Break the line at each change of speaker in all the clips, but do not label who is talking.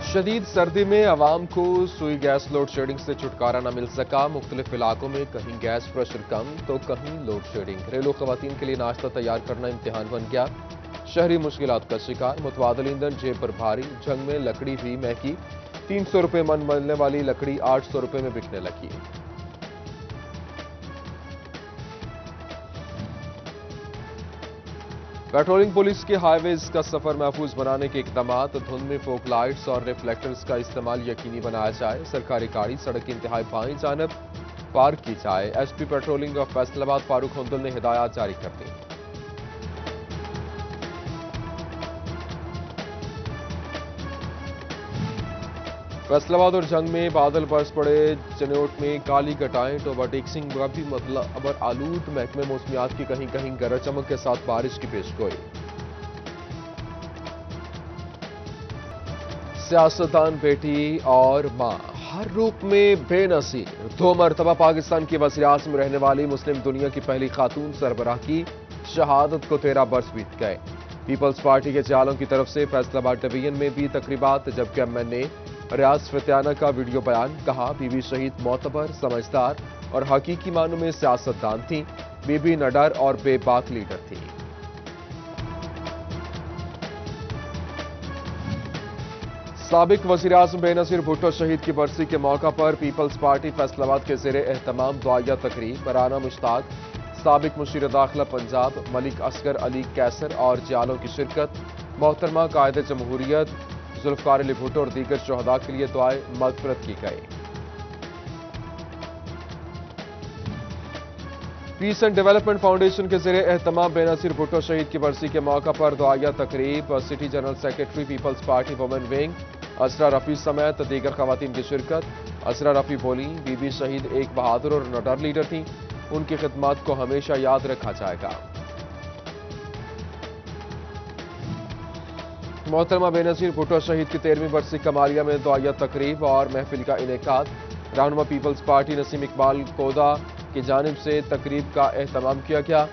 शदीद सर्दी में आवाम को सुई गैस लोड शेडिंग से छुटकारा न मिल सका। मुख्तलिफ इलाकों में कहीं गैस प्रेशर कम तो कहीं लोड शेडिंग। घरेलू खवातीन के लिए नाश्ता तैयार करना इम्तिहान बन गया। शहरी मुश्किलात का शिकार। मुतबादल ईंधन जेब पर भारी। जंग में लकड़ी भी महंगी। 300 रुपये मन मिलने वाली लकड़ी 800 रुपये में बिकने लगी। पेट्रोलिंग पुलिस के हाईवेज का सफर महफूज बनाने के इकदाम। धुंध में फोक लाइट्स और रिफ्लेक्टर्स का इस्तेमाल यकीनी बनाया जाए। सरकारी गाड़ी सड़क की इंतहाई बाईं जानब पार्क की जाए। SP patrolling of Faisalabad Farooq Hundal ने हिदायत जारी कर दी। फैसलाबाद और जंग में बादल बरस पड़े। चनोट में काली घटाएं। ओवरटेक्सिंग का भी मतलब अबर आलूद। महकमे मौसमियात की कहीं कहीं गरज चमक के साथ बारिश की पेशगोई। सियासतदान बेटी और मां हर रूप में बेनसीर। 2 मरतबा पाकिस्तान की वज़ीर-ए-आज़म रहने वाली मुस्लिम दुनिया की पहली खातून सरबराह की शहादत को 13 बरस बीत गए। पीपल्स पार्टी के जालों की तरफ से फैसलाबाद डिवीजन में भी तकरीबात। जबकि एमएनए रियाज फतियाना का वीडियो बयान। कहा, बीबी शहीद मोतबर, समझदार और हकीकी मानों में सियासतदान थी। बीबी नडर और बेबाक लीडर थी। साबिक वज़ीर-ए-आज़म बेनज़ीर भुट्टो शहीद की बरसी के मौका पर पीपल्स पार्टी फैसलाबाद के ज़ेरे एहतमाम दुआया तकरीब। बराना मुश्ताक, साबिक मुशीर दाखिला पंजाब मलिक असगर अली कैसर और जियालों की शिरकत। मोहतरमा कायदे जमहूरियत जुल्फ़िकार अली भुट्टो और दीगर शहदा के लिए दुआए मग़फ़िरत की गई। पीस एंड डेवलपमेंट फाउंडेशन के ज़रिए एहतमाम बेनज़ीर भुट्टो शहीद की बरसी के मौका पर दुआया तकरीब। City general secretary Peoples Party women wing Asra Rafi समेत दीगर खवातीन की शिरकत। असरा रफ़ी बोली, बीबी शहीद एक बहादुर और नडर लीडर थी। उनकी खिदमत को हमेशा याद रखा जाएगा। मोहतरमा बेनज़ीर भुट्टो शहीद की 13वीं बरसी कमालिया में दुआया तकरीब और महफिल का इनेकाद। रहनुमा पीपल्स पार्टी नसीम इकबाल कोदा की जानिब से तकरीब का एहतमाम किया गया।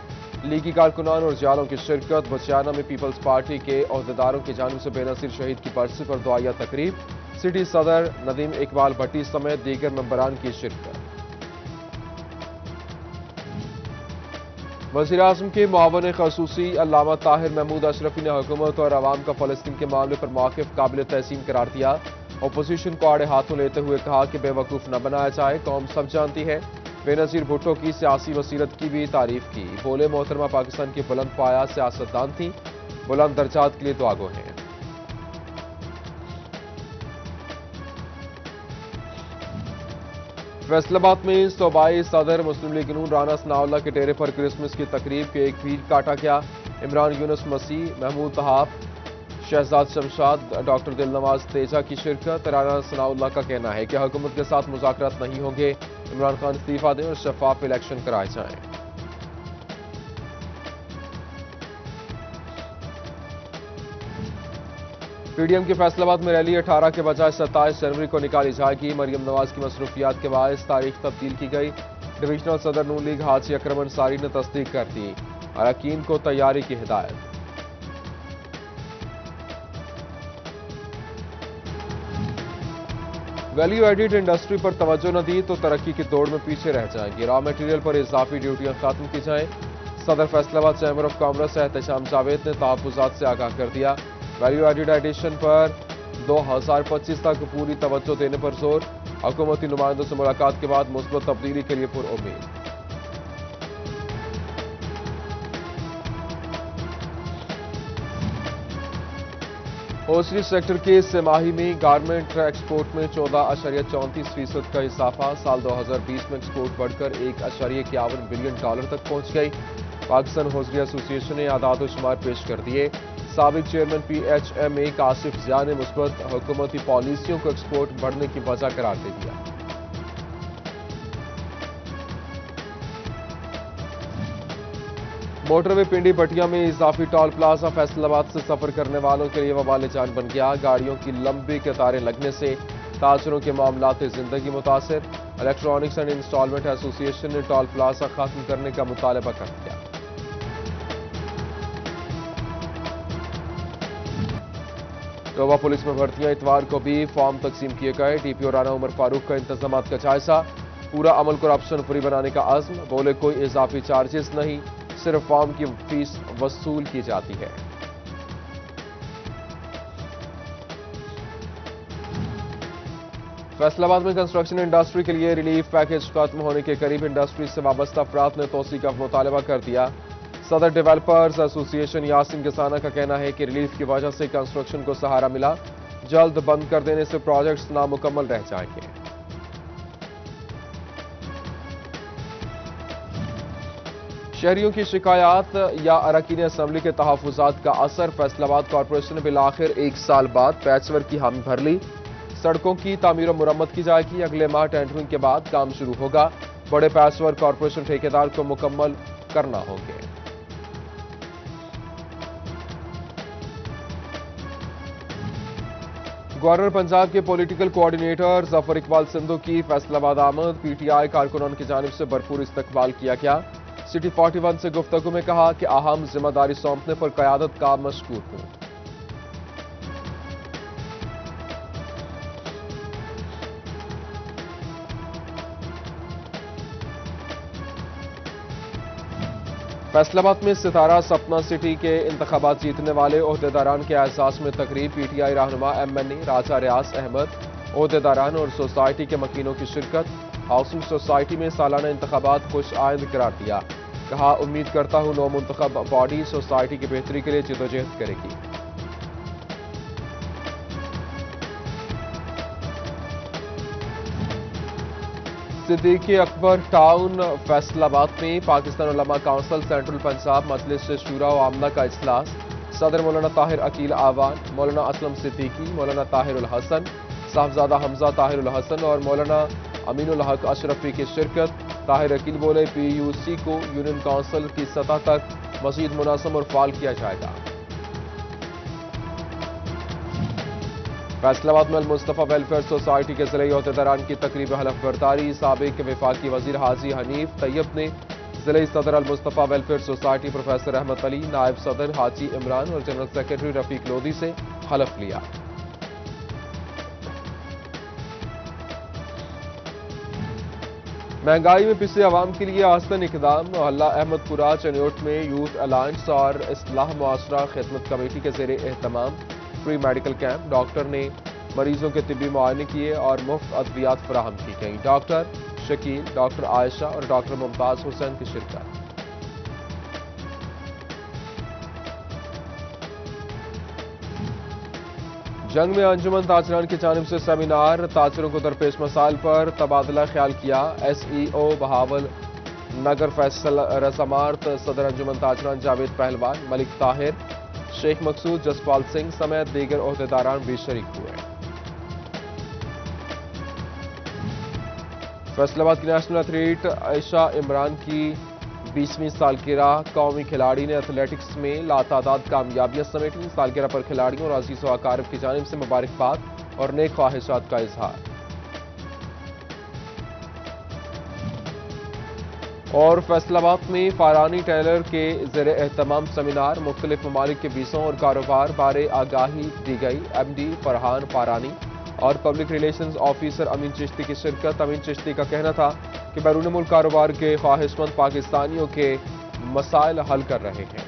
लीगी कारकुनान और जालों की शिरकत। बचियाना में पीपल्स पार्टी के अहदेदारों की जानिब से बेनज़ीर शहीद की बरसी पर दुआया तकरीब। सिटी सदर नदीम इकबाल भट्टी समेत दीगर मेंबरान की शिरकत। वज़ीर-ए-आज़म के मुआवन ख़ुसूसी अल्लामा ताहिर महमूद अशरफी ने हुकूमत और अवाम का फ़लस्तीन के मामले पर मौक़िफ़ काबिल तहसीन करार दिया। अपोजिशन को आड़े हाथों लेते हुए कहा कि बेवकूफ़ न बनाया जाए, कौम सब जानती है। बेनज़ीर भुट्टो की सियासी वसीलत की भी तारीफ की। बोले, मोहतरमा पाकिस्तान की बुलंद पाया सियासतदान थी, बुलंद दर्जात के लिए दुआगो हैं। फैसलाबाद में सूबाई सदर मुस्लिम लीग नून राना सनाउल्लाह के डेरे पर क्रिसमस की तकरीब के एक भी काटा गया। इमरान यूनुस मसीह, महमूद तहाब, शहजाद शमशाद, डॉक्टर दिलनवाज तेजा की शिरकत। राना सनाउल्लाह का कहना है कि हुकूमत के साथ मुज़ाकरात नहीं होंगे। इमरान खान इस्तीफा दें और शफाफ इलेक्शन कराए जाएं। पीडीएम की फैसलाबाद में रैली 18 के बजाय 27 जनवरी को निकाली जाएगी। मरियम नवाज की मसरूफियात के बायस तारीख तब्दील की गई। डिविजनल सदर नून लीग हाजी अकरम अंसारी ने तस्दीक कर दी। अरकान को तैयारी की हिदायत। वैल्यू एडिड इंडस्ट्री पर तवज्जो न दी तो तरक्की की दौड़ में पीछे रह जाएंगी। रॉ मटेरियल पर इजाफी ड्यूटियां खत्म की जाएं। सदर Faisalabad chamber of commerce Ehtesham Javed ने तहफ़्फ़ुज़ात से आगाह कर दिया। वैल्यू एडिड एडिशन पर 2025 तक पूरी तवज्जो देने पर जोर। हुकूमती नुमाइंदों से मुलाकात के बाद मुस्बत तब्दीली के लिए पुरउम्मीद। होसरी सेक्टर के सेमाही में गारमेंट एक्सपोर्ट में 14.34% का इजाफा। साल 2020 में एक्सपोर्ट बढ़कर $1.51 बिलियन तक पहुंच गई। पाकिस्तान होसरी एसोसिएशन ने आदाद शुमार पेश कर दिए। साबिक चेयरमैन PHMA कासिफ जिया ने मुस्बत हुकूमती पॉलिसियों को एक्सपोर्ट बढ़ने की वजह करार दे दिया। मोटरवे पिंडी भटिया में इजाफी टोल प्लाजा फैसलाबाद से सफर करने वालों के लिए वबाल जान बन गया। गाड़ियों की लंबी कतारें लगने से ताजरों के मामलात जिंदगी मुतासिर। इलेक्ट्रॉनिक्स एंड इंस्टॉलमेंट एसोसिएशन ने टोल प्लाजा खत्म करने का मुतालबा कर दिया। डोबा पुलिस में भर्तियां इतवार को भी फॉर्म तकसीम किए गए। डीपीओ राना उमर फारूक का इंतजामात का जायजा, पूरा अमल करप्शन फ्री बनाने का आज़्म, बोले कोई इजाफी चार्जेस नहीं, सिर्फ फॉर्म की फीस वसूल की जाती है। फैसलाबाद में कंस्ट्रक्शन इंडस्ट्री के लिए रिलीफ पैकेज खत्म होने के करीब इंडस्ट्री से वाबस्ता अफराद ने तोसी का मुतालबा कर दिया। सदर डेवलपर्स एसोसिएशन यासिन किसाना का कहना है कि रिलीफ की वजह से कंस्ट्रक्शन को सहारा मिला, जल्द बंद कर देने से प्रोजेक्ट्स नामुकम्मल रह जाएंगे। शहरियों की शिकायत या अरकान असम्बली के तहफ्फुजात का असर, फैसलाबाद कॉरपोरेशन ने बिल आखिर 1 साल बाद पैचवर्क की हामी भर ली। सड़कों की तामीर और मुरम्मत की जाएगी, अगले माह टेंडरिंग के बाद काम शुरू होगा। बड़े पैचवर्क कॉरपोरेशन ठेकेदार को मुकम्मल करना होंगे। गवर्नर पंजाब के पॉलिटिकल कोऑर्डिनेटर जफर इकबाल सिंधु की फैसलाबाद आमद, पीटीआई कारकुनान की जानिब से भरपूर इस्तकबाल किया गया। सिटी 41 से गुफ्तगू में कहा कि अहम जिम्मेदारी सौंपने पर क़यादत का मशकूर हूं। फैसलाबाद में सितारा सपना सिटी के इंतखाबात जीतने वाले ओहदेदारान के एहसास में तकरीब, पीटीआई रहनुमा एमएनए राजा रियाज अहमद, ओहदेदारान और सोसाइटी के मकीनों की शिरकत। हाउसिंग सोसाइटी में सालाना इंतखाबात खुश आइंद करार दिया, कहा उम्मीद करता हूं नौ मुंतखब बॉडी सोसाइटी की बेहतरी के लिए जिद्दोजहद करेगी। सिद्दीकी अकबर टाउन फैसलाबाद में पाकिस्तान उलमा काउंसिल सेंट्रल पंजाब मजलिस शूरा व आमला का इजलास, सदर मौलाना ताहिर अकील आवान, मौलाना असलम सिद्दीकी, मौलाना ताहिर उल हसन, साहबजादा हमजा ताहिर उल हसन और मौलाना अमीनुल हक अशरफी की शिरकत। ताहिर अकील बोले पीयूसी को यूनियन काउंसिल की सतह तक मजीद मुनासब और फाल किया जाएगा। फैसलाबाद में मुस्तफा वेलफेयर सोसाइटी के जिले ओहदेदारान की तकरीब हलफ बर्दारी, साबिक वफाकी वजीर हाजी हनीफ तैयब ने जिले सदर Al Mustafa welfare society professor Ahmad Ali, नायब सदर हाजी इमरान और जनरल सेक्रेटरी रफीक लोधी से हलफ लिया। महंगाई में पिछले आवाम के लिए आस्तन इकदाम, मोहल्ला अहमदपुरा चनियोट में यूथ अलायंस और इस्लाह मुआशरा खिदमत कमेटी के ज़ेरे एहतमाम फ्री मेडिकल कैंप, डॉक्टर ने मरीजों के तिब्बी मुआयने किए और मुफ्त अद्वियात फराहम की गई। डॉक्टर शकील, डॉक्टर आयशा और डॉक्टर मुमताज हुसैन की शिरकत। जंग में अंजुमन ताजरान की जानिब से सेमिनार, ताजरों को दरपेश मसाइल पर तबादला ख्याल किया। एसईओ बहावल नगर फैसल रसामार्त सदर अंजुमन ताजरान जावेद पहलवान, मलिक ताहिर, शेख मकसूद, जसपाल सिंह समेत दीगर ओहदेदारान भी शरीक हुए। फैसलाबाद की नेशनल एथलीट आयशा इमरान की 20वीं सालगिरह, कौमी खिलाड़ी ने एथलेटिक्स में लातादाद कामयाबियां समेटी। सालगिरह पर खिलाड़ियों और अजीज व अकारिब की जानिब से मुबारकबाद और नेक ख्वाहिशात का इजहार। और फैसलाबाद में फारानी टेलर के ज़ेरे एहतमाम सेमिनार, मुख्तलिफ ममालिक के वीज़ों और कारोबार बारे आगाही दी गई। एमडी फरहान फारानी और पब्लिक रिलेशंस ऑफिसर अमीन चिश्ती की शिरकत। अमीन चिश्ती का कहना था कि बैरून मुल्क कारोबार के ख्वाहिशमंद पाकिस्तानियों के मसाइल हल कर रहे हैं।